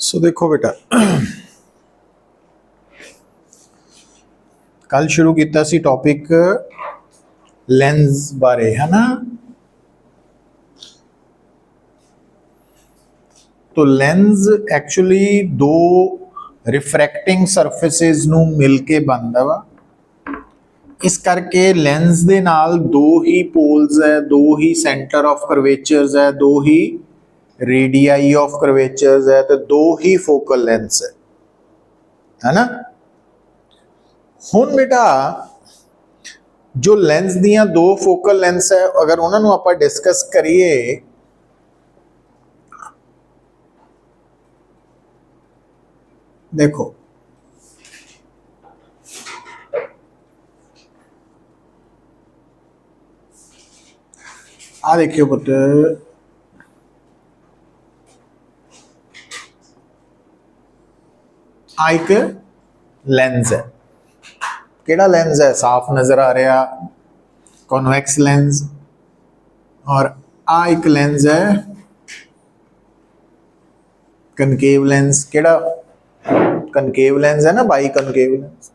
सो देखो बेटा, कल शुरू किया सी टॉपिक लेंस बारे, है ना। तो लेंस एक्चुअली दो रिफ्रैक्टिंग सरफेसिस ਨੂੰ ਮਿਲ ਕੇ ਬਣਦਾ ਵਾ। इस करके लेंस दे नाल दो ही पोल्स है, दो ही सेंटर ऑफ करवेचर्स है, दो ही रेडियाई ऑफ करवेचर्स है, तो दो ही फोकल लेंस है ना। हुण बेटा जो लेंस दियां दो फोकल लेंस है, अगर उन्होंने आप डिस्कस करिए, देखो आ देखियो पुत्र, आ एक लेंस है। केड़ा लेंस है? साफ नजर आ रहा कॉन्वेक्स लेंस। और आ एक लेंस है कनकेव लेंस। केड़ा? कनकेव लेंस है ना, बाई कनकेव लेंस।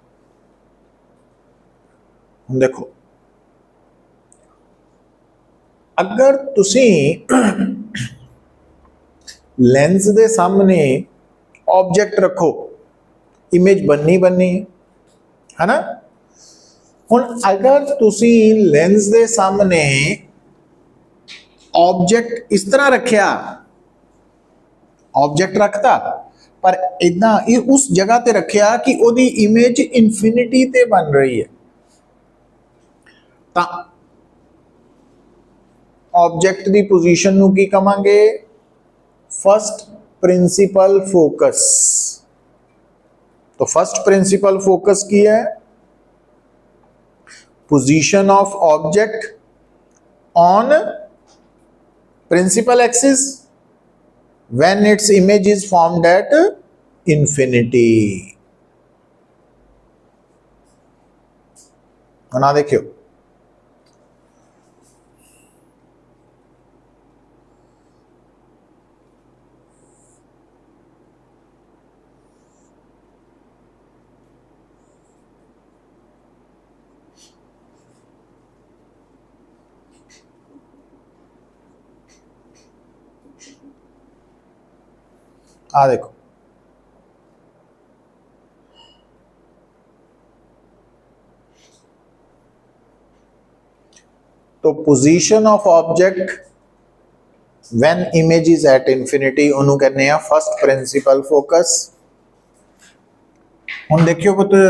देखो अगर तुसी लेंस दे सामने ऑब्जेक्ट रखो, इमेज बननी बननी है ना। हुण अगर तुसी लेंस दे सामने ऑब्जेक्ट इस तरह रखिया, ऑब्जेक्ट रखता पर इदा उस जगह ते रखिया कि ओदी इमेज इनफिनिटी ते बन रही है, ता ऑब्जेक्ट दी पोजीशन नू की कहांगे? First principal focus. तो फर्स्ट प्रिंसिपल फोकस की है position of object on principal axis when its image is formed at infinity। ना देखियो आ देखो, तो position of object when image is at infinity ओनू कहने हैं फर्स्ट प्रिंसिपल फोकस। हुण देखियो पुत्र,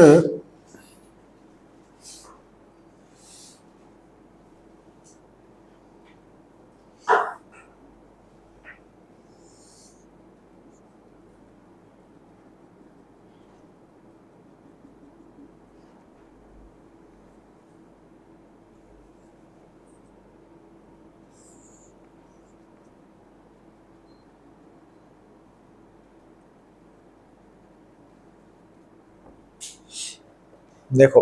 देखो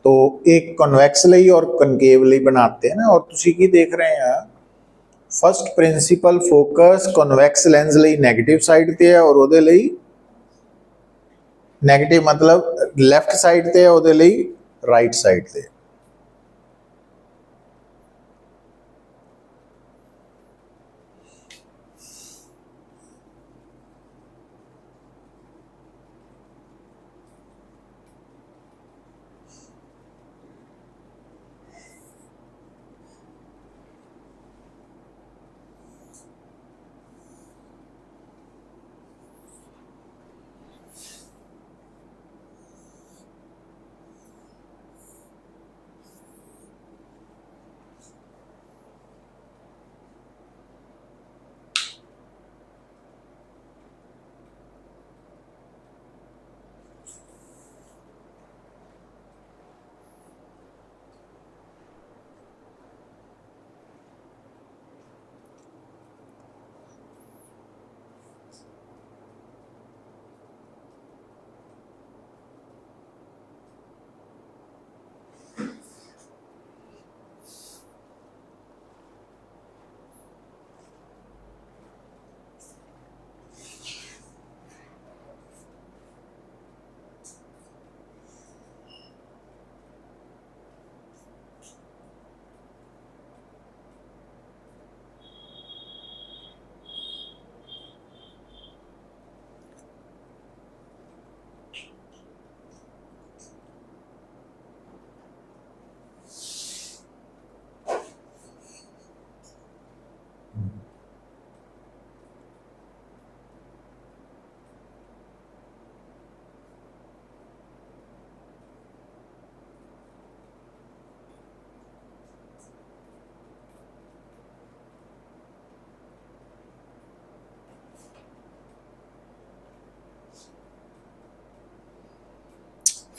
तो एक कन्वेक्स लई और कनकेव लई बनाते हैं ना। और तुसी की देख रहे हैं, first principal focus convex lens लई नेगेटिव साइड ते है और ओदे लई नेगेटिव मतलब लैफ्ट साइड ते है, ओदे लई राइट साइड ते।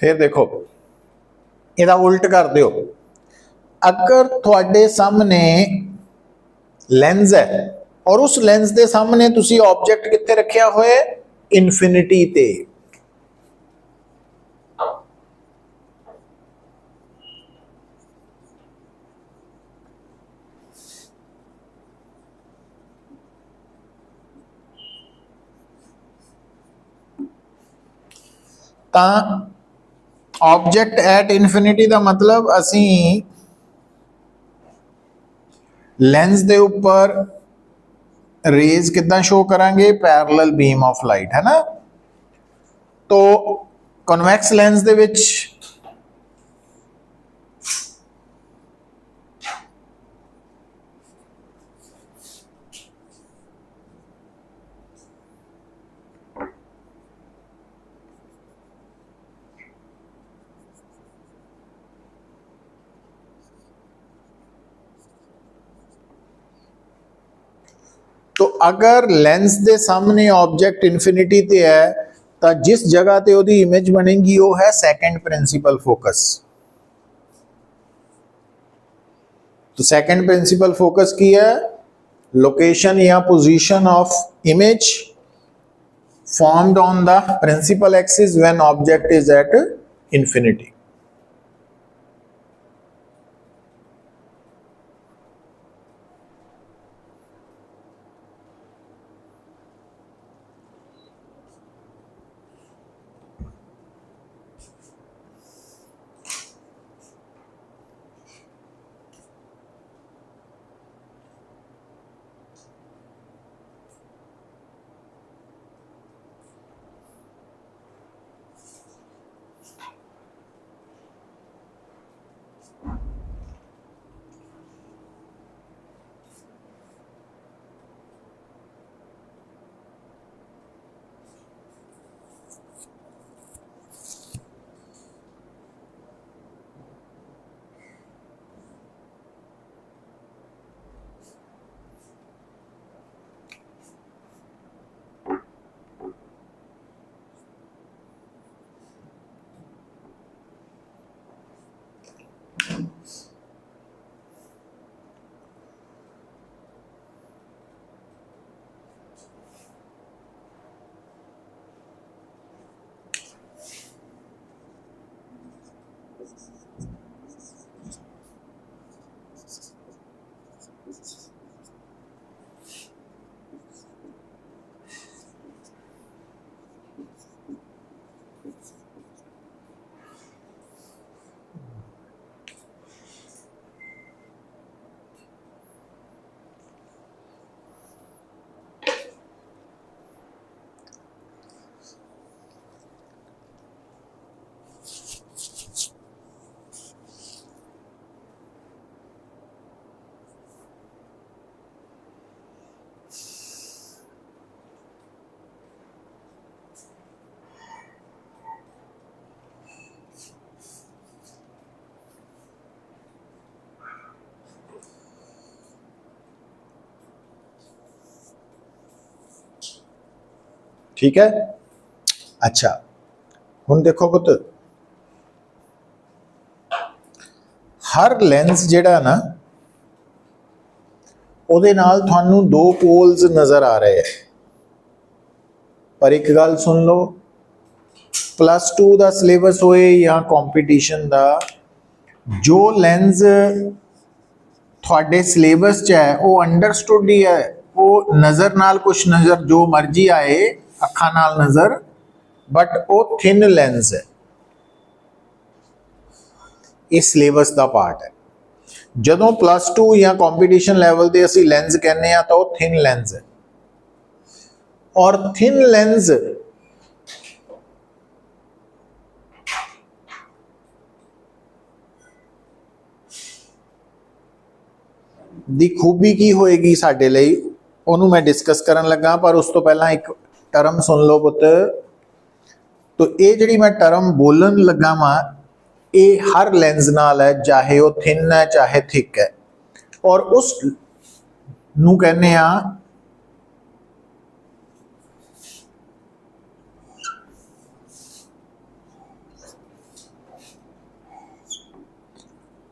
फिर देखो ਇਹਦਾ उल्ट कर दिओ। अगर ਤੁਹਾਡੇ सामने लेंस है और उस लेंस के सामने तुसी ऑब्जेक्ट कित्थे रखिया होए, इनफिनिटी ते, ऑब्जेक्ट एट इनफिनिटी का मतलब असी लेंस के उपर रेज कितना शो करांगे, पैरेलल बीम ऑफ लाइट, है ना। तो कन्वैक्स लेंस दे विच तो अगर लेंस के सामने ऑब्जेक्ट इनफिनिटी ते है तो जिस जगह ते ओदी इमेज बनेगी वो है सेकंड प्रिंसिपल फोकस। तो सेकंड प्रिंसिपल फोकस की है, लोकेशन या position of image formed on the principal axis when object is at infinity. ठीक है। अच्छा हुण देखो पुत, हर लेंस जिहड़ा ना उहदे नाल तुहानू दो पोल्स नज़र आ रहे हैं। पर एक गल सुन लो, +2 का सिलेबस होए या कॉम्पीटिशन का, जो लेंस थोड़े सिलेबस च है वो अंडरस्टूड ही है, वो नज़र नाल कुछ नज़र जो मर्जी आए अखा नाल नज़र, बट वो थिन लेंस है, इस सिलेबस का पार्ट है। जदों +2 या कॉम्पीटिशन लैवल के असी लेंस कहने तो वो थिन लेंस है। और थिन लेंस दी खूबी की होएगी साडे लई, ओनू मैं डिस्कस करन लगा। पर उस तो पहला एक टर्म सुन लो पुत। तो ये जिहड़ी मैं टर्म बोलन लगा वा, ये हर लेंस नाल है, चाहे वो थिन है चाहे थिक है। और उस नू कहने आ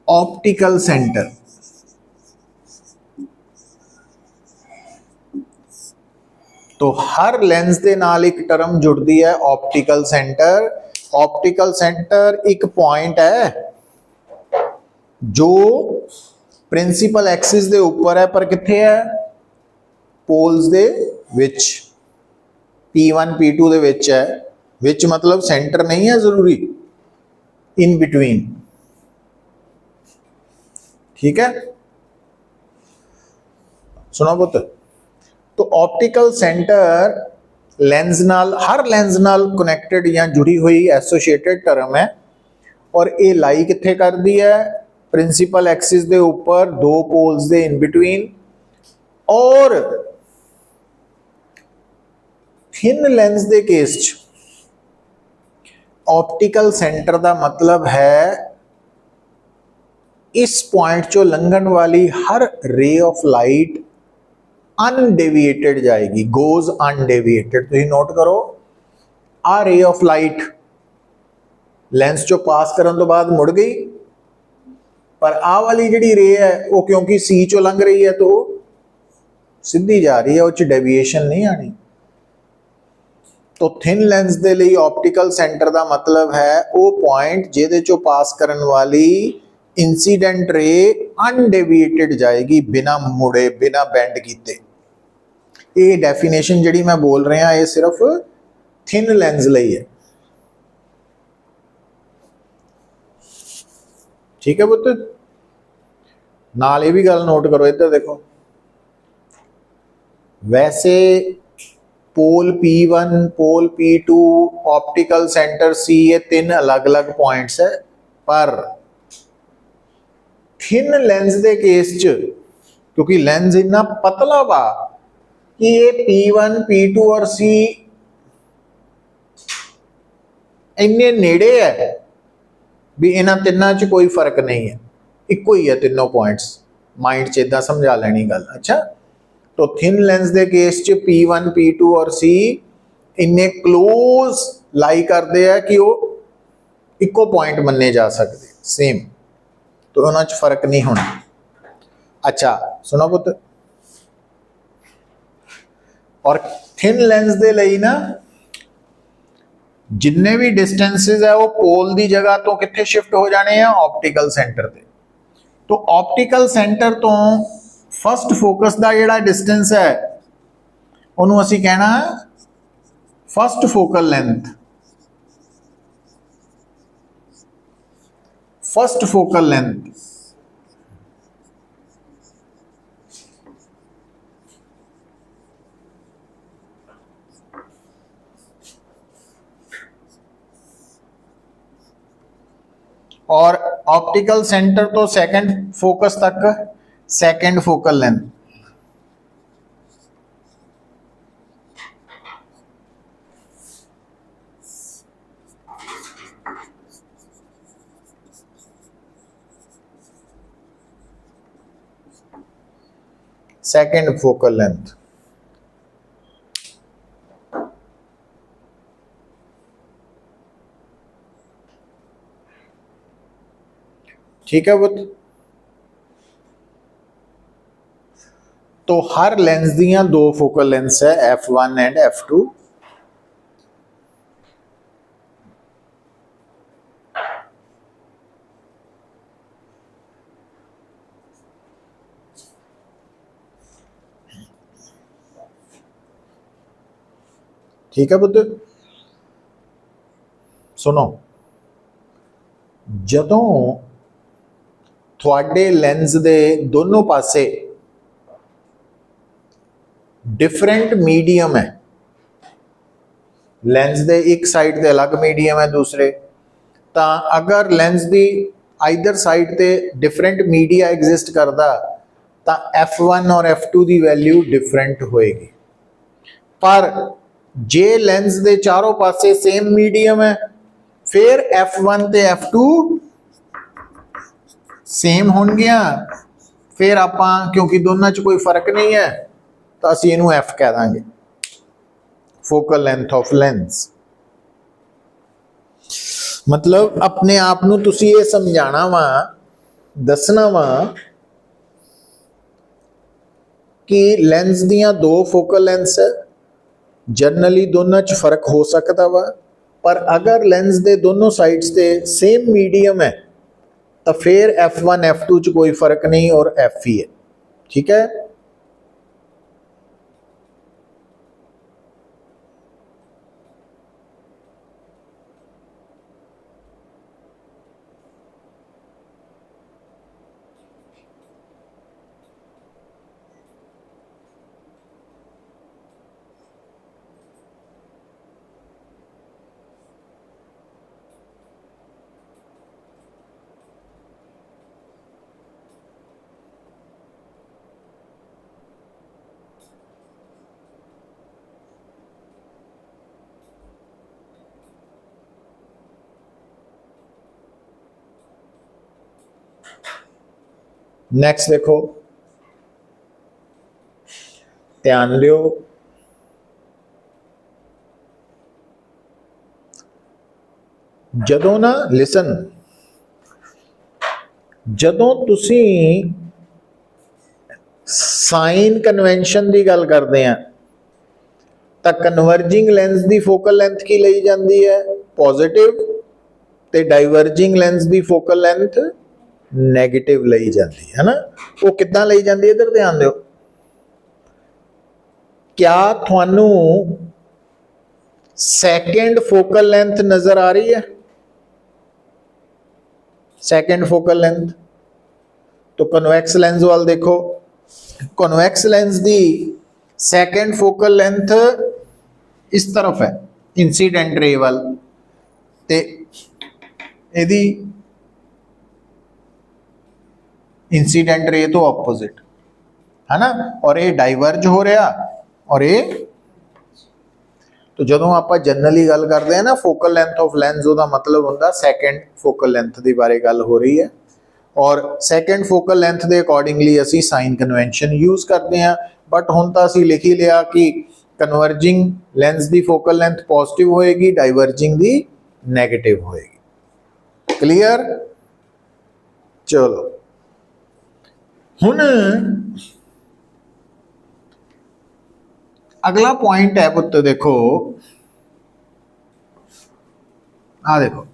ऑप्टिकल सेंटर। तो हर लेंस के नाल एक टर्म जुड़ती है ऑप्टिकल सेंटर। ऑप्टिकल सेंटर एक पॉइंट है जो प्रिंसीपल एक्सिस दे ऊपर है, पर किथे है? पोल्स दे विच, P1 P2 दे विच है। विच मतलब सेंटर नहीं है जरूरी, इन बिटवीन। ठीक है, सुनो पुत। तो ऑप्टिकल सेंटर लेंस नाल, हर लेंस नाल कनेक्टेड या जुड़ी हुई एसोसिएटेड टर्म है, और ये लाई किथे करती है? प्रिंसीपल एक्सिस दे ऊपर, दो पोल्स दे इन बिटवीन। और थिन लेंस दे केस च ऑप्टिकल सेंटर का मतलब है इस पॉइंट चो लंघन वाली हर रे ऑफ लाइट अनडेविएटेड जाएगी, गोज अनडेविएटेड। तुम नोट करो, आ रे ऑफ लाइट लेंस चो पास करने तो बाद मुड़ गई, पर आ वाली जी रे है वो क्योंकि सी चो लंघ रही है तो सीधी जा रही है, उस डेविएशन नहीं आनी। तो थिन लेंस दे लिए ऑप्टिकल सेंटर का मतलब है वो पॉइंट जिहदे चो पास करने वाली इंसीडेंट रे अनडेविएटेड जाएगी, बिना मुड़े, बिना बेंड कीते। ये डेफिनेशन जिहड़ी मैं बोल रहा ये सिर्फ थिन लेंस लई है। ठीक है पुत्र, नाल ये भी गल नोट करो, इधर देखो। वैसे पोल P1, पोल P2, ऑप्टिकल सेंटर C, ये तीन अलग अलग पॉइंट्स है, पर थिन लेंस दे केस च क्योंकि लेंस इतना पतला वा कि ये P1, P2 और C इन्ने नेड़े है भी इन्हां तिन्नां च कोई फर्क नहीं है, इको ही है तीनों पॉइंट्स। माइंड च इदां समझा लेनी गल। अच्छा, तो थिन लेंस दे केस च P1, P2 और C इन्ने क्लोज लाई करते हैं कि वो इको पॉइंट मन्ने जा सकते, सेम, तो उन्हां च फर्क नहीं होना। अच्छा सुनो पुत्र, और थिन लेंस दे लई ना जिन्ने भी डिस्टेंसेस है वो पोल दी जगह तो कित्थे शिफ्ट हो जाने हैं? ऑप्टिकल सेंटर ते। तो ऑप्टिकल सेंटर तो फस्ट फोकस का जिहड़ा डिस्टेंस है उन्होंने असीं कहना first focal length. First focal length और ऑप्टिकल सेंटर तो सेकंड फोकस तक second focal length. Second focal length. ठीक है बुद्ध, तो हर लेंस दियां दो फोकल लेंस है, F1 एंड F2। ठीक है बुद्ध, सुनो, जदों थोड़े लेंस दे दोनों पासे डिफरेंट मीडियम है, लेंस दे एक साइड ते अलग मीडियम है दूसरे, तो अगर लेंस दी आइदर साइड ते डिफरेंट मीडिया एग्जिस्ट करता तो F1 और F2 की वैल्यू डिफरेंट होएगी। पर जे लेंस दे चारों पासे सेम मीडियम है फिर F1 ते F2 सेम होणगियां, फिर आपां क्योंकि दोनों च कोई फर्क नहीं है तो असीं इहनूं F कह देंगे, फोकल लेंथ ऑफ लेंस। मतलब अपने आप नूं तुसीं ये समझाना वा दसना वा कि लेंस दियां दो फोकल लेंस है, जनरली दोनों च फर्क हो सकता वा, पर अगर लेंस दे दोनों साइड्स ते सेम मीडियम है तो फिर F1 F2 च कोई फर्क नहीं और F ही है। ठीक है, नैक्सट देखो, ध्यान दियो, जदों ना लिसन, जदों तुसी साइन कन्वेंशन की गल करते हैं तो कन्वर्जिंग लेंस की फोकल लेंथ की ली जाती है पॉजिटिव, ते डाइवर्जिंग लेंस की फोकल लेंथ नैगेटिव ली जाती है ना। वो कितना ली जाती है, इधर ध्यान दो। क्या थानू सेकेंड फोकल लेंथ नजर आ रही है? सेकेंड फोकल लेंथ, तो कन्वैक्स लेंस वाल देखो, कन्वैक्स लेंस की सेकेंड फोकल लेंथ इस तरफ है इंसीडेंट रे वाल, ते इहदी इंसीडेंट रे तो ऑपोजिट है ना, और ये डाइवर्ज हो रहा और ये, तो जदों आप जनरली गल करते हैं ना फोकल लेंथ ऑफ लेंस, उसका मतलब होंदा सेकेंड फोकल लेंथ की बारे गल हो रही है, और सेकेंड फोकल लेंथ के अकॉर्डिंगली असी साइन कन्वेंशन यूज करते हैं। बट हुण तां असीं लिख ही लिया कि कन्वर्जिंग लेंस की फोकल लेंथ पॉजिटिव होएगी, डाइवर्जिंग की नैगेटिव होएगी। क्लीयर? चलो हुण अगला पॉइंट है पुत्र, देखो आ देखो,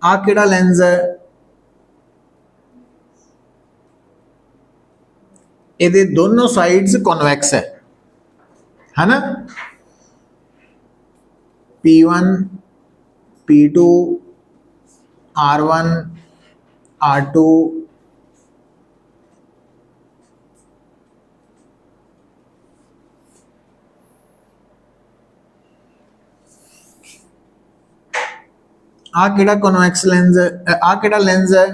आ केड़ा लेंस है, ये दोनों साइड्स कॉन्वेक्स है ना, P1 P2 R1 R2 आ केड़ा कॉन्वेक्स लेंस है, आ केड़ा लेंस है,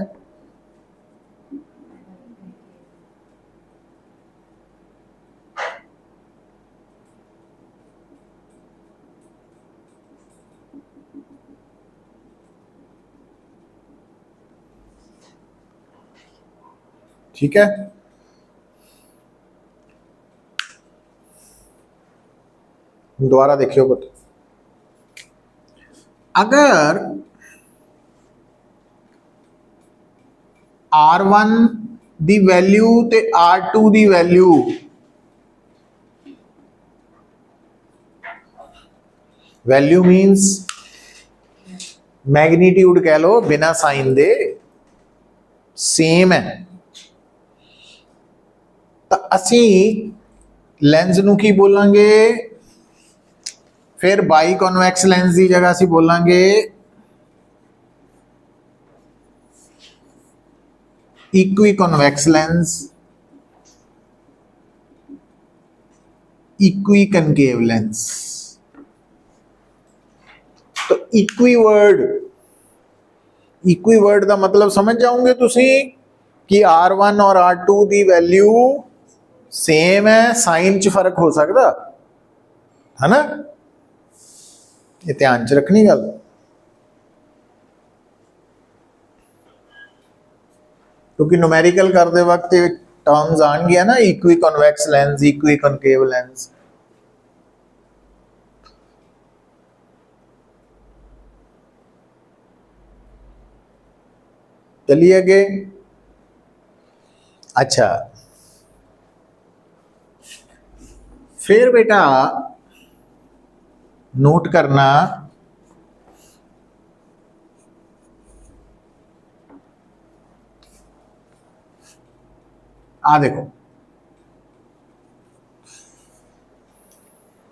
ठीक है। दोबारा देखियो पुत्र, अगर R1 दी वैल्यू ते R2 दी वैल्यू वैल्यू मीनस मैग्नीट्यूड कह लो बिना साइन दे सेम है, तो असी लेंस नू की बोलांगे, फिर बाई कॉन्वैक्स लेंस की जगह असी बोलांगे equi convex lens, equi concave lens. तो इक्वी वर्ड का मतलब समझ जाओगे तुसी कि R1 और R2 की वैल्यू सेम है, साइन च फर्क हो सकता है ना, ये ध्यान च रखनी गल। क्योंकि न्यूमेरिकल करते वक्त टर्म्स आन गया ना, equi convex lens, equi concave lens, चलिए आगे। अच्छा, फिर बेटा नोट करना, आ देखो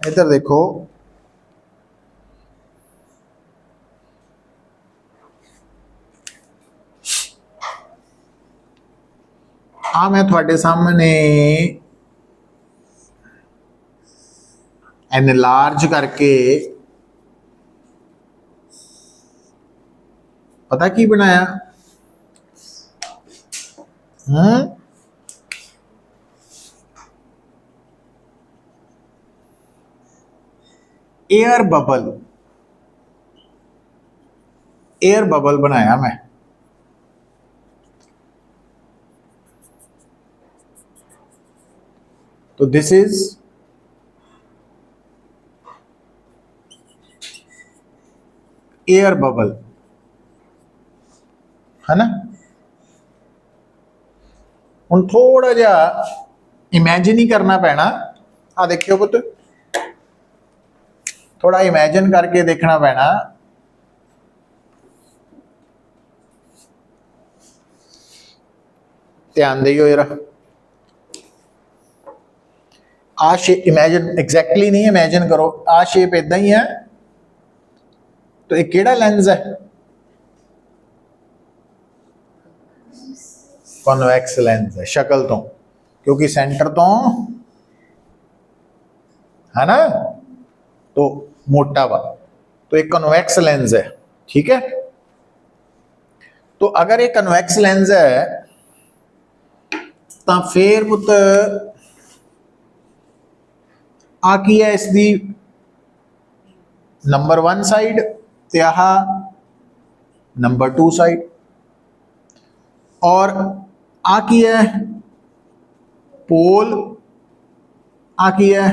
इधर देखो, आ मैं थोड़े सामने एनलार्ज करके पता की बनाया, एयर बबल, एयर बबल बनाया मैं। तो दिस इज एयर बबल, है ना। हुण थोड़ा जा इमेजिन ही करना पैना। आ देखियो पुत, थोड़ा इमेजिन करके देखना पैना। ध्यान दियो जरा, आ शेप इमेजिन एग्जैक्टली नहीं इमेजिन करो, आ शेप इदा ही है। तो एक केड़ा लेंस है, कॉन्वैक्स लेंस है शक्ल तो, क्योंकि सेंटर तो है ना, तो मोटा वा, तो एक कन्वेक्स लेंस है, ठीक है। तो अगर एक कन्वेक्स लेंस है तो फिर पुत आ की है इसकी नंबर 1 साइड ते आह नंबर 2 साइड, और आ की है पोल, आ की है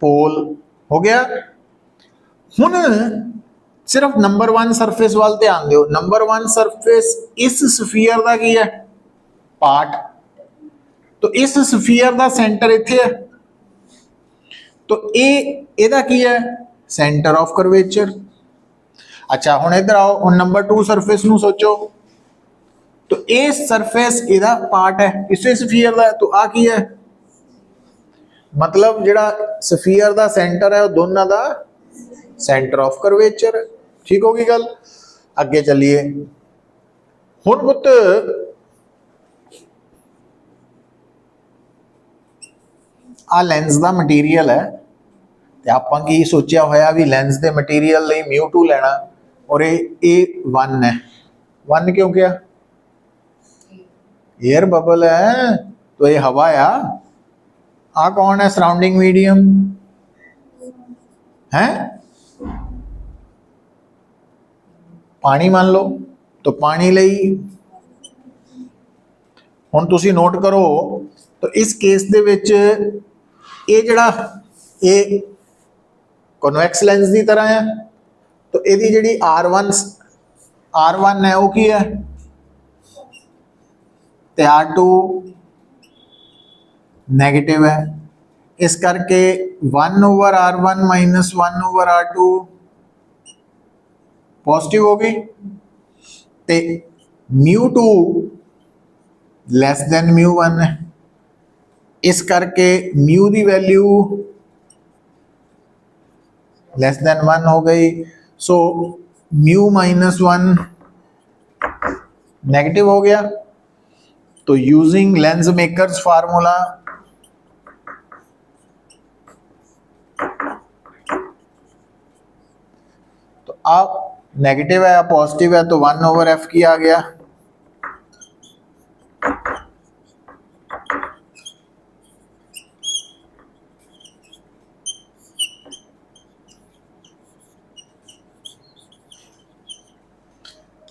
पोल, हो गया। हुण सिर्फ नंबर 1 सरफेस वाल ध्यान दो, नंबर 1 सरफेस इस स्फीयर का की है पार्ट, तो इस स्फीयर का सेंटर इत्थे है, तो एदा की है सेंटर ऑफ कर्वेचर। अच्छा हुण इधर आओ, हुण नंबर 2 सरफेस नू सोचो, तो ये सरफेस इहदा पार्ट है इसे स्फीयर का, तो आ की है मतलब जिहड़ा स्फीयर का सेंटर है वो दोनों का सेंटर ऑफ कर्वेचर। ठीक होगी गल, अगे चलिए। हुण पुत आ लेंस का मटीरियल है, तो आपां की सोचा होया भी लेंस के मटीरियल लई μ2 लेना, और ये 1 है। 1 क्यों क्या, एयर बबल है तो ये हवा आ कौन है सराउंडिंग मीडियम है, पानी मान लो, तो पानी लई हुण तुसी नोट करो, तो इस केस दे विच ये जिहड़ा ये कन्वैक्स लेंस की तरह है, तो यदी जिहड़ी R1 है वो की है, ते R2 नैगेटिव है, इस करके 1/R1 माइनस 1/R2 पॉजिटिव होगी, ते μ2 लैस दैन μ1 है, इस करके म्यू की वैल्यू लेस देन 1 हो गई। सो म्यू माइनस 1 नेगेटिव हो गया। तो यूजिंग लेंस मेकर्स फार्मूला, तो आप नेगेटिव है या पॉजिटिव है, तो 1/f की आ गया।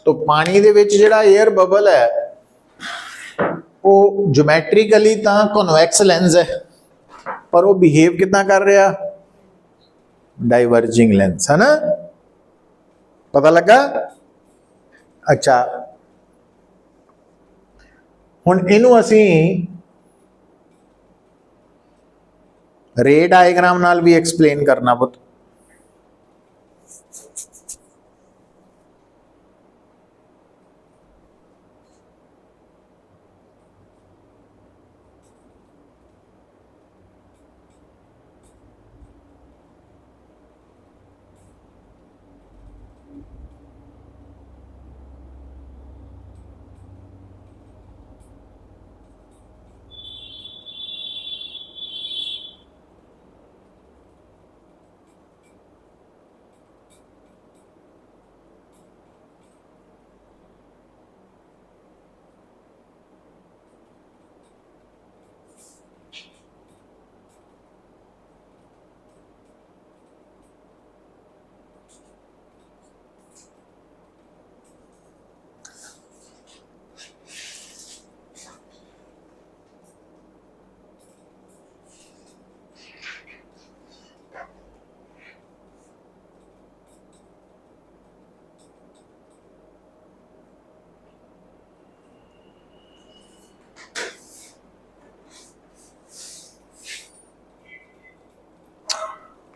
तो पानी दे विच जिहड़ा एयर बबल है वो ज्योमैट्रिकली तो कन्वैक्स लेंस है, पर वो बिहेव कितना कर रहा, डाइवर्जिंग लेंस, है ना, पता लगा। अच्छा हुण इनू असी रे डायग्राम नाल भी एक्सप्लेन करना पुत।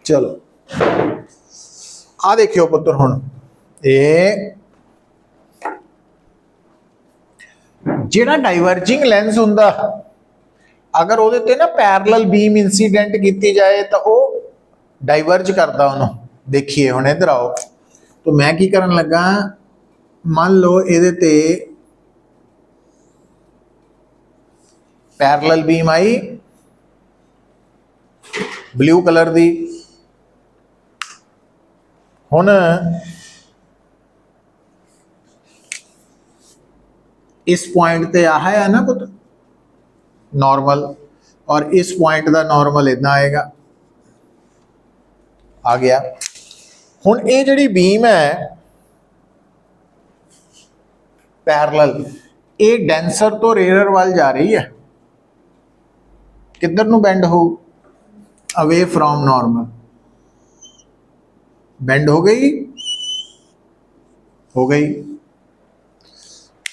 चलो आ देखियो पुत्र, हुण ये जिहड़ा डाइवर्जिंग लेंस हुंदा, अगर वो ना पैरलल बीम इंसीडेंट की जाए तो वह डाइवर्ज करता उन्होंने। देखिए हुण इधर आओ, तो मैं की करन लगा, मान लो ये पैरलल बीम आई ब्लू कलर दी। हुण इस पॉइंट ते आ है ना पुत नॉर्मल, और इस पॉइंट का नॉर्मल इदा आएगा, आ गया। हुण ये जिहड़ी बीम है पैरलल, ये डेंसर तो रेयर वाल जा रही है, किधर नूं बेंड हो, अवे फ्रॉम नॉर्मल, बेंड हो गई, हो गई।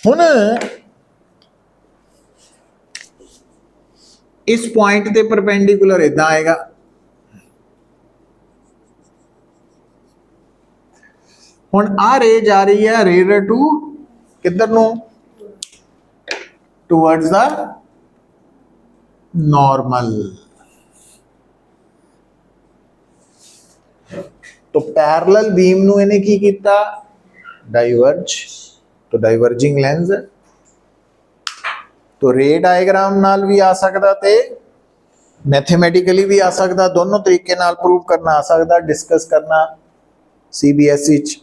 हुण इस पॉइंट के परपेंडिकुलर इदा आएगा, हुण आ रे जा रही है रेयर टू किधर नूं, टूवर्ड्स द नॉर्मल। तो पैरलल बीम नूं इहने की कीता, डाइवर्ज, तो डाइवर्जिंग लेंस है। तो रे डायग्राम नाल भी आ सकता, ते मैथमेटिकली भी आ सकता, दोनों तरीके नाल प्रूव करना आ सकता, डिस्कस करना CBSE च।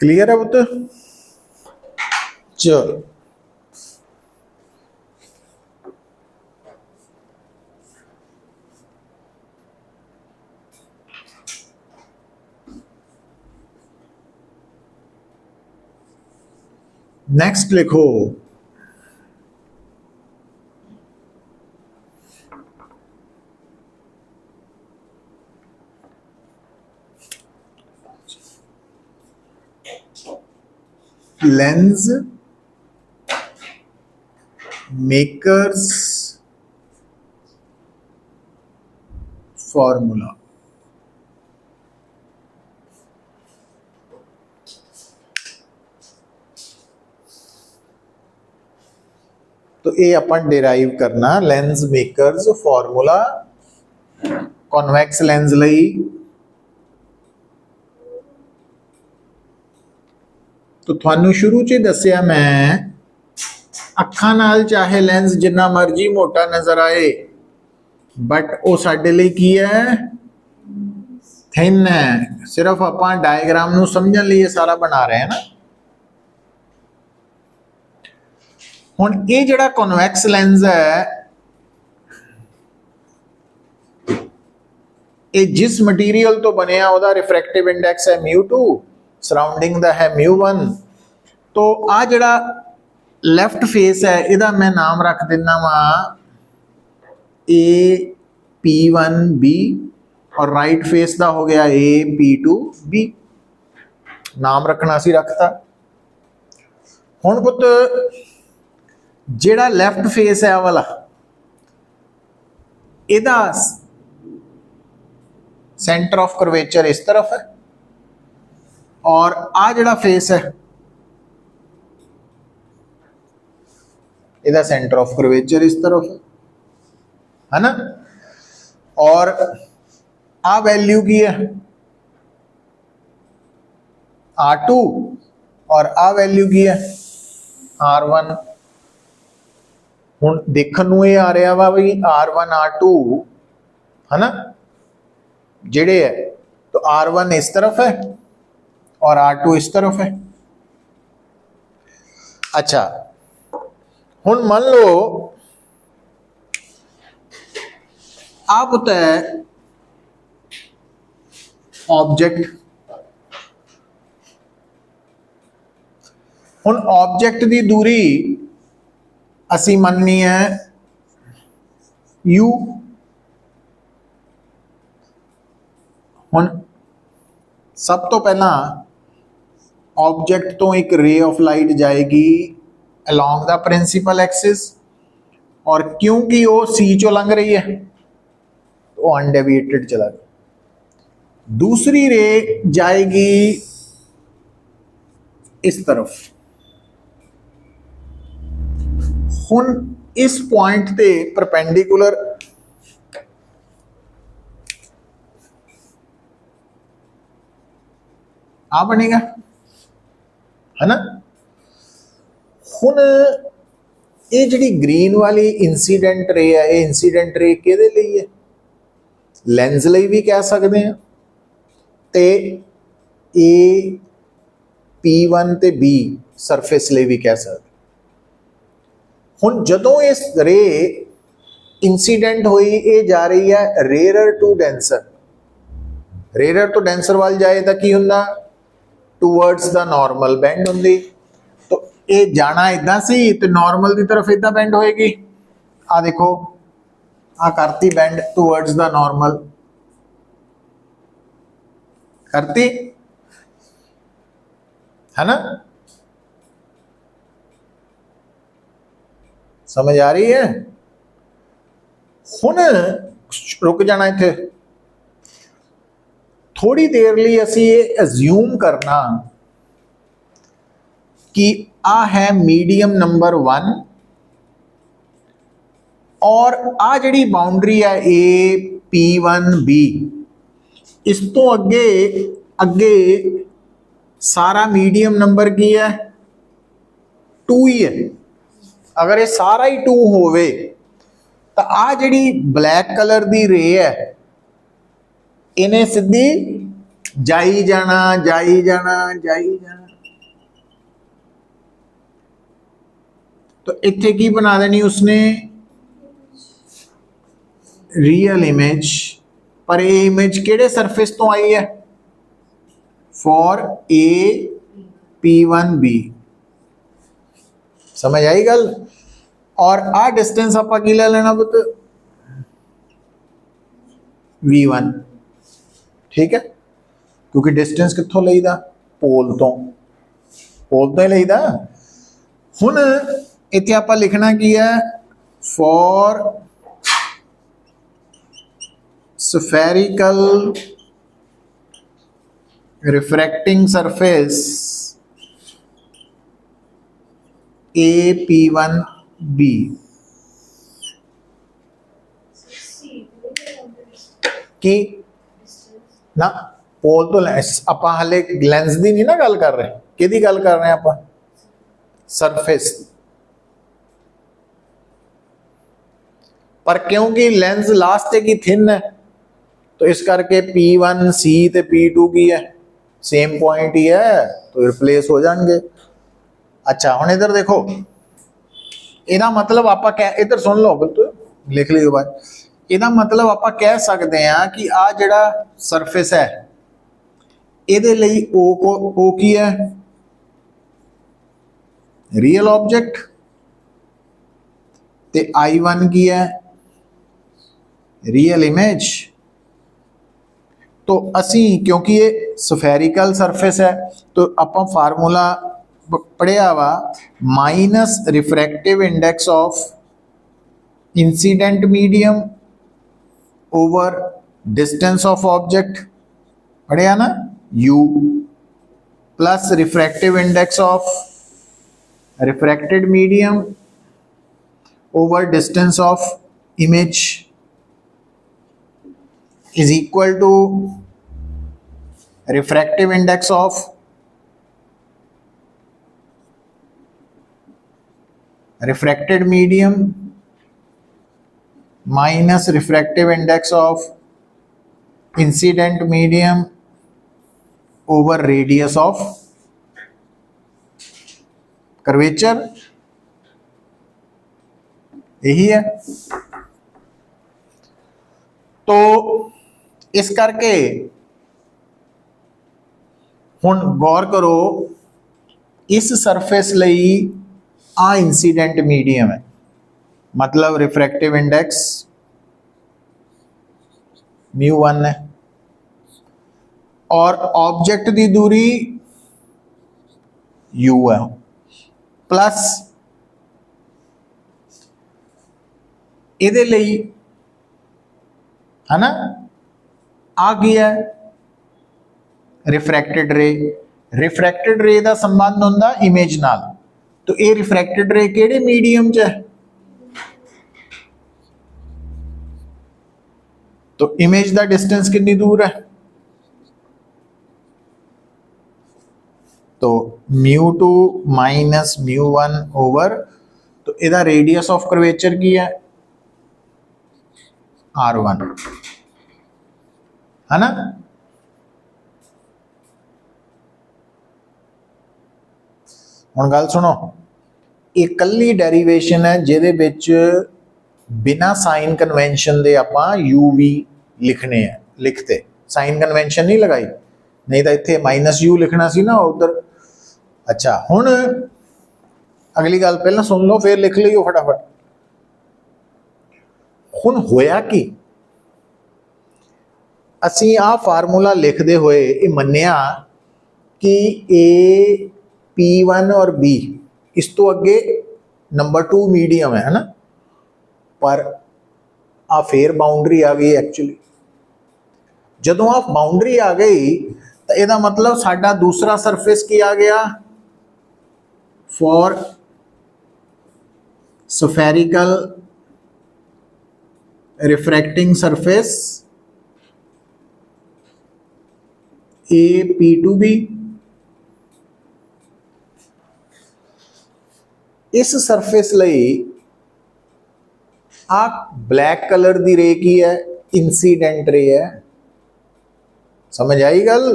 क्लियर है पुत्र? चलो नेक्स्ट लिखो, लेंस मेकर्स फॉर्मूला। तो ये अपन डिराइव करना lens makers formula convex lens लई। तो थानू शुरू च दसिया मैं अखां नाल चाहे लेंस जिन्ना मर्जी मोटा नजर आए बट वो साडे लई की है, थिन है। सिर्फ आपां डायग्राम नू समझण लई सारा बना रहे हैं ना। हुण ये जिहड़ा कॉन्वैक्स लेंस है ये जिस मटीरियल तो बनिया उहदा रिफ्रैक्टिव इंडेक्स है μ2, सराउंडिंग दा है μ1। तो आ जिहड़ा लैफ्ट फेस है इहदा मैं नाम रख दिना वा AP1B और राइट फेस दा हो गया AP2B। नाम रखना सी रखता। हुण पुत्त जिहड़ा लैफ्ट फेस है आ वाला इहदा सेंटर ऑफ कर्वेचर इस तरफ है और आ जिहड़ा फेस है इहदा सेंटर ऑफ कर्वेचर इस तरफ है ना। और आ वैल्यू की है R2 और आ वैल्यू की है R1। हुण देखण नूं ये आ रहा वा भी R1 R2 है ना जिहड़े है, तो R1 इस तरफ है और R2 इस तरफ है। अच्छा हुण मान लो आप होता है ऑब्जेक्ट। हुण ऑब्जेक्ट की दूरी असी मननी है U। हुण सब तो पहला ऑब्जेक्ट तो एक रे ऑफ लाइट जाएगी अलॉन्ग द प्रिंसिपल एक्सिस और क्योंकि वो C चो लंघ रही है तो अनडेविएटेड चला गया। दूसरी रे जाएगी इस तरफ। हुण इस पॉइंट ते परपेंडिकुलर आ बनेगा है ना। हुण ये जिहड़ी ग्रीन वाली इंसीडेंट रे है ये इंसीडेंट रे किहदे लई है, लेंस लई भी कह सकते हैं ते AP1 ते B सरफेस लई भी कह सकते। हुण जदों इस रे इंसीडेंट हुई ये जा रही है rare to denser. Rare to denser वाल जाए तो की हुंदा टूवर्ड्स द नॉर्मल बेंड हुंदी। तो ये जाना इदां सी ते नॉर्मल की तरफ इदां बेंड होएगी। आ देखो आ करती बेंड टूवर्ड्स द नॉर्मल करती है ना। समझ आ रही है? हुण रुक जाना इत्थे थोड़ी देर लिए असी ये अज्यूम करना कि आ है मीडियम नंबर 1 और आ जिहड़ी बाउंड्री है AP1B इस तो अगे अगे सारा मीडियम नंबर की है 2 ही है। अगर ये सारा ही 2 होवे तो आ जिहड़ी ब्लैक कलर दी रे है इन्हें सीधी जाई जाना जाई जाना जाई जाना तो इत्थे की बना देनी उसने, रियल इमेज, पर ये इमेज केड़े सरफेस तो आई है, फॉर ए P1B। समझ आई गल। और आ डिस्टेंस आप की ले लेना पुत, V1। ठीक है, क्योंकि डिस्टेंस कितों लईदा, पोल तो ही लईदा। हुण इत्थे आपां लिखना की है, for spherical refracting surface AP1B की ना, पोल तो ਆਪਾਂ ਹਲੇ ਲੈਂਸ ਦੀ ਨਹੀਂ ਨਾ ਗੱਲ ਕਰ ਰਹੇ, ਕਿਹਦੀ ਗੱਲ ਕਰ ਰਹੇ ਆਪਾਂ, सरफेस। पर क्योंकि लेंस लास्ट की थिन है तो इस करके P1C ते P2 की है, सेम पॉइंट ही है, तो रिप्लेस हो जाएंगे। अच्छा हुण इधर देखो, इहदा मतलब आप इधर सुन लो, बिल्कुल लिख लियो बात। इहदा मतलब आप कह सकते हैं कि आ जिहड़ा सरफेस है इहदे लई ओ की है, रियल ऑब्जेक्ट, ते I1 की है, रियल इमेज। तो असी क्योंकि ये स्फेरिकल सरफेस है तो आप फार्मूला पढ़िया वा, minus refractive index of incident medium over distance of object, पढ़िया ना, U, plus refractive index of refracted medium over distance of image is equal to refractive index of refracted medium minus refractive index of incident medium over radius of curvature। यही है। तो इस करके हुण गौर करो, इस सरफेस लई आ इंसीडेंट मीडियम है, मतलब रिफ्रैक्टिव इंडेक्स μ1 है, और ऑब्जेक्ट की दूरी U है, प्लस इहदे लई है ना आ गया रिफ्रैक्टेड रे का संबंध होंदा इमेज नाल। तो ये रिफ्रैक्टेड रे केड़े मीडियम च है, तो इमेज का डिस्टेंस कितनी दूर है, तो μ2 माइनस μ1 ओवर, तो इहदा रेडियस ऑफ कर्वेचर की है R1, है ना। हुण गल सुनो, एक कल्ली डेरिवेशन है जिहदे विच बिना साइन कन्वेंशन दे आपां UV लिखने हैं, लिखते साइन कन्वेंशन नहीं लगाई, नहीं तो इत्थे -U लिखना सी ना उधर। अच्छा हुण अगली गल पहला सुन लो फिर लिख लियो फटाफट। हुण होया कि असी आ फार्मूला लिखते हुए ये मन्निया कि ए P1 और B इस तो अगे नंबर 2 मीडियम है ना, पर आ फिर बाउंड्री आ गई। एक्चुअली जदों आ बाउंड्री आ गई तो यदा मतलब साडा दूसरा सरफेस की आ गया, for spherical refracting surface AP2B। इस सरफेस लई आ ब्लैक कलर दी रे की है, इंसीडेंट रे है। समझ आई गल।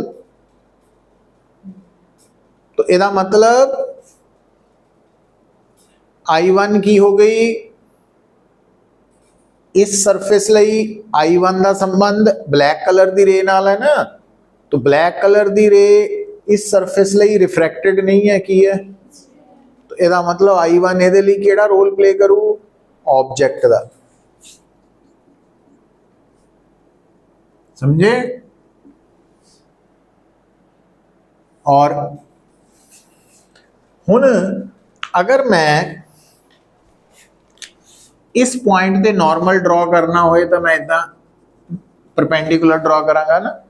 तो इहदा मतलब I1 की हो गई इस सरफेस ਲਈ I1 ਦਾ ਸੰਬੰਧ ਬਲੈਕ ਕਲਰ ਦੀ ਰੇ ਨਾਲ ਹੈ ਨਾ, तो ਬਲੈਕ ਕਲਰ ਦੀ ਰੇ ਇਸ ਸਰਫੇਸ ਲਈ ਰਿਫਰੈਕਟਡ ਨਹੀਂ ਹੈ, ਕੀ ਹੈ, तो ਇਹਦਾ ਮਤਲਬ I1 ਇਹਦੇ ਲਈ ਕਿਹੜਾ ਰੋਲ ਪਲੇ ਕਰੂ, ऑब्जेक्ट ਦਾ, समझे। और हुन अगर मैं इस पॉइंट ते नॉर्मल ड्रॉ करना होए तो मैं इदा परपेंडिकुलर ड्रॉ करांगा ना।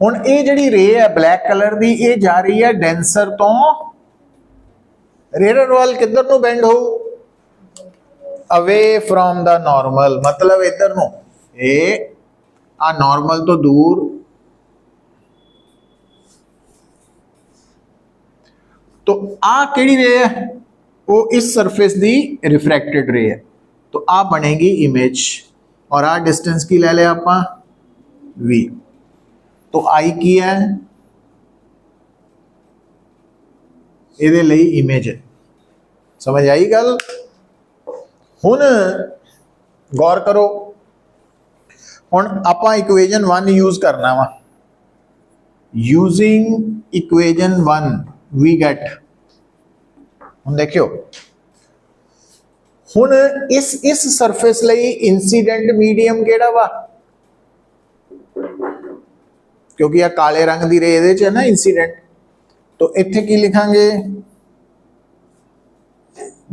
हुन ये जिहड़ी रे है ब्लैक कलर दी, ये जा रही है डेंसर तो रेयर वाल, किधर नूं बेंड हो, अवे फ्रॉम द नॉर्मल, मतलब इधर नूं, ये आ नॉर्मल तो दूर, तो आ केड़ी रे है, वो इस सरफेस दी रिफ्रैक्टेड रे है, तो आ बनेगी इमेज, और आ डिस्टेंस की ले लिया आपां v, तो आई की है, इहदे लई इमेज है, समझ आई गल। हुण गौर करो, हुण आपां इक्वेजन 1 यूज करना वा, यूजिंग इक्वेजन 1 वी गेट, हुण देखियो, हुण इस सरफेस लई इंसीडेंट मीडियम केड़ा वा, क्योंकि आ काले रंग दी रे इहदे च है ना इंसीडेंट, तो इत्थे की लिखांगे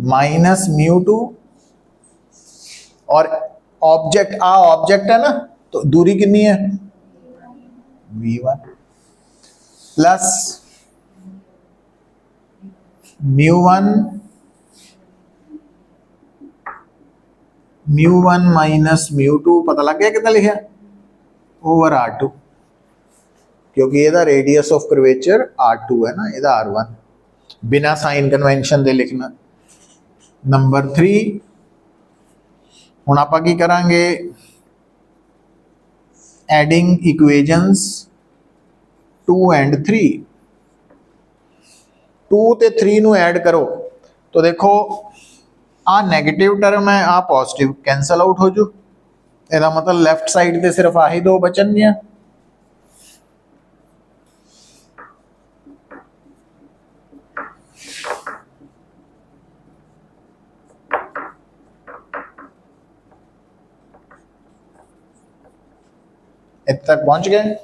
माइनस μ2, और ऑब्जेक्ट आ ऑब्जेक्ट है ना, तो दूरी कितनी है v1 प्लस μ1 माइनस μ2, पता लग गया कितना लिखा, ओवर r2, क्योंकि ਇਹਦਾ रेडियस ऑफ कर्वेचर r2 है ना, ਇਹਦਾ r1, बिना साइन कन्वेंशन दे लिखना। नंबर 3, हुण आपां की करांगे, एडिंग इक्वेजन्स 2 एंड 3, 2 ते 3 नूं ऐड करो, तो देखो आ नैगेटिव टर्म है, आ पॉजिटिव कैंसल आउट हो जू, ਇਹਦਾ मतलब लैफ्ट साइड ते सिर्फ आही दो बचनगियां। इतने तक पहुंच गए।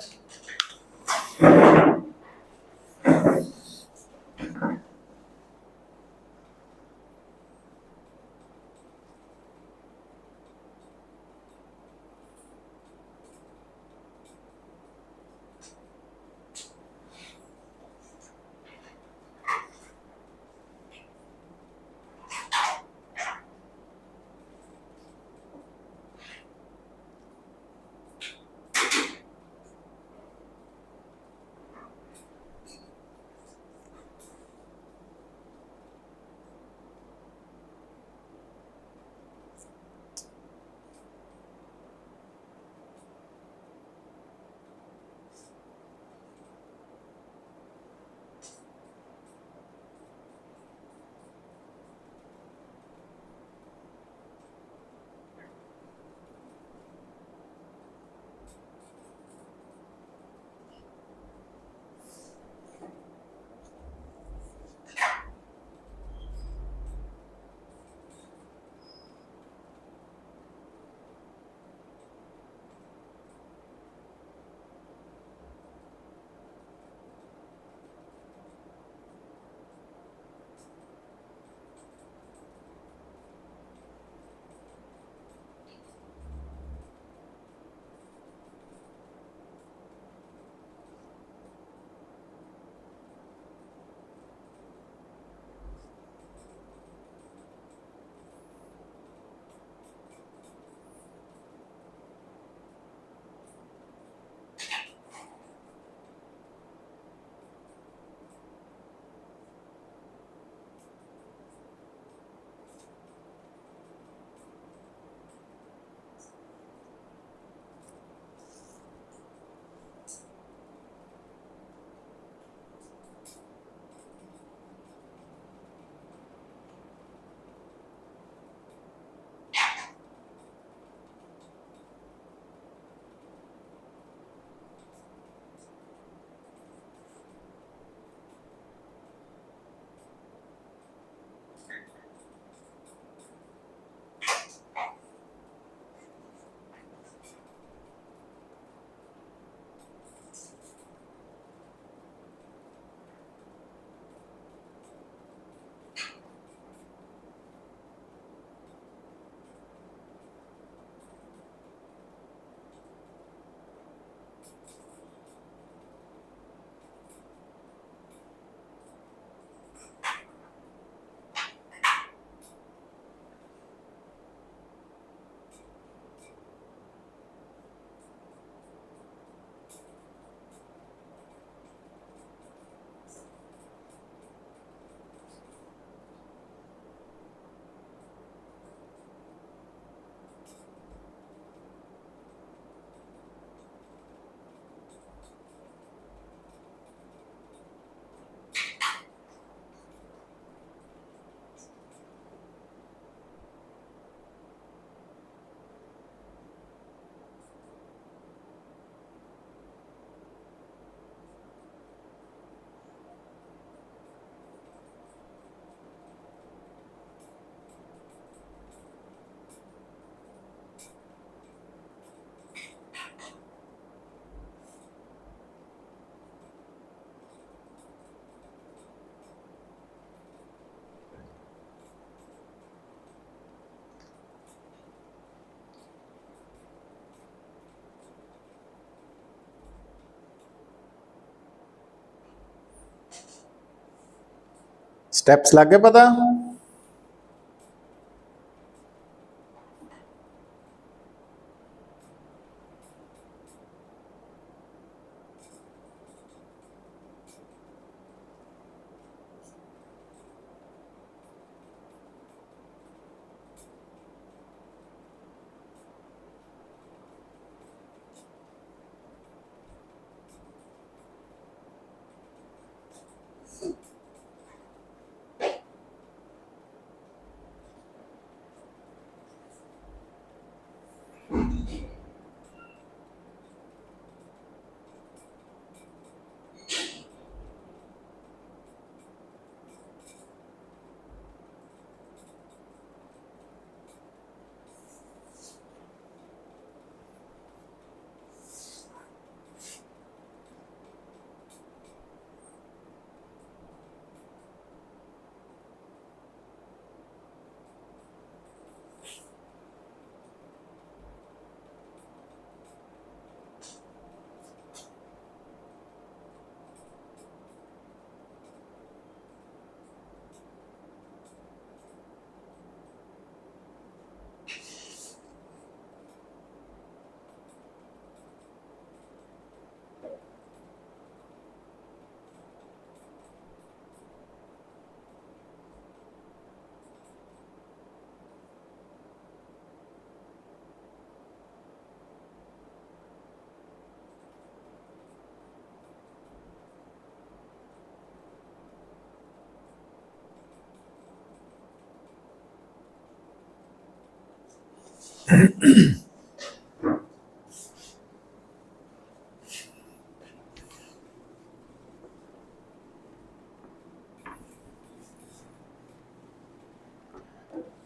स्टेप्स लग गए पता?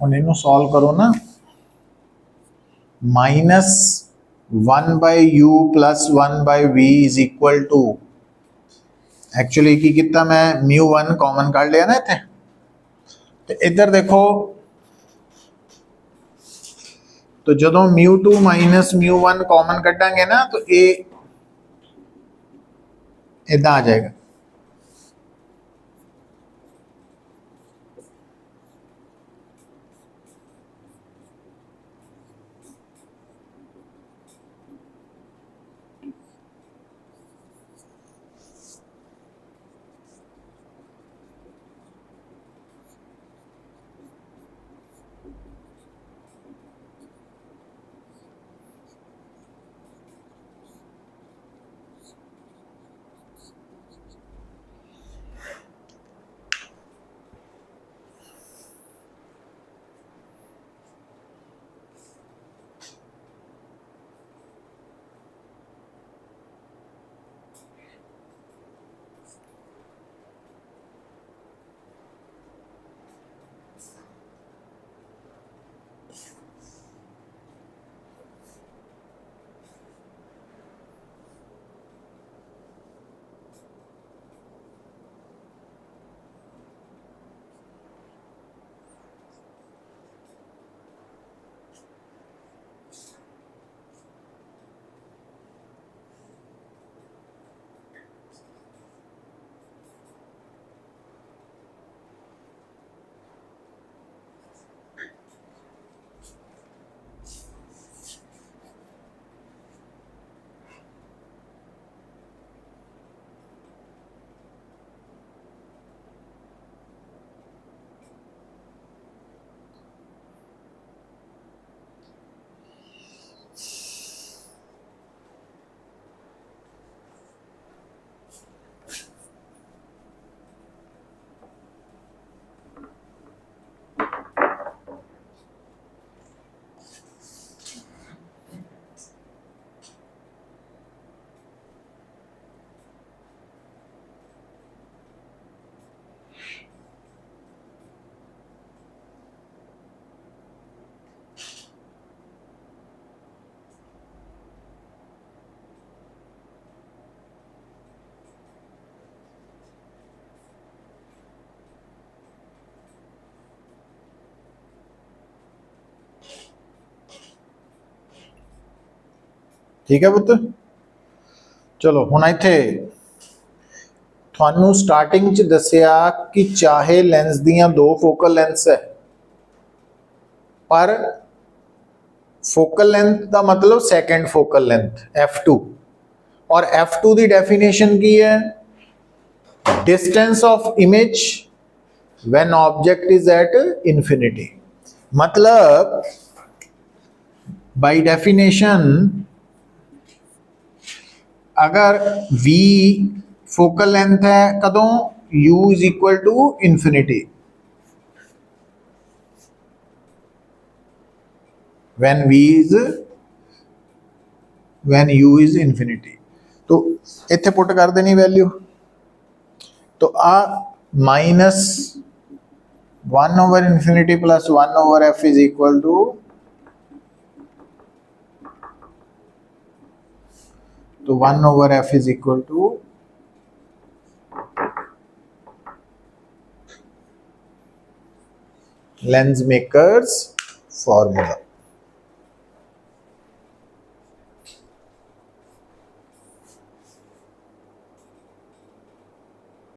ਹੁਣ ਇਹਨੂੰ सॉल्व करो ना। -1/u + 1/v is equal to actually की कितना मैं μ1 कॉमन काट लिया ना इतने। तो इधर देखो, तो जो μ2 - μ1 कॉमन कटांगे ना तो ये इदा आ जाएगा। ठीक है पुत्र, चलो हुण इत्थे ਤੁਹਾਨੂੰ ਸਟਾਰਟਿੰਗ ਚ ਦੱਸਿਆ ਕਿ ਚਾਹੇ ਲੈਂਸ ਦੀਆਂ ਦੋ ਫੋਕਲ ਲੈਂਥਸ ਹੈ, ਪਰ फोकल लेंथ का मतलब सेकेंड फोकल लेंथ f2, और f2 की डेफिनेशन की है distance of image when object is at infinity. मतलब बाय डेफिनेशन अगर v फोकल लेंथ है कदों u is equal to infinity, when u is infinity। तो इत्थे पुट कर देनी वैल्यू, तो आ minus 1/infinity plus 1/f is equal to, तो 1/f is equal to lens makers formula.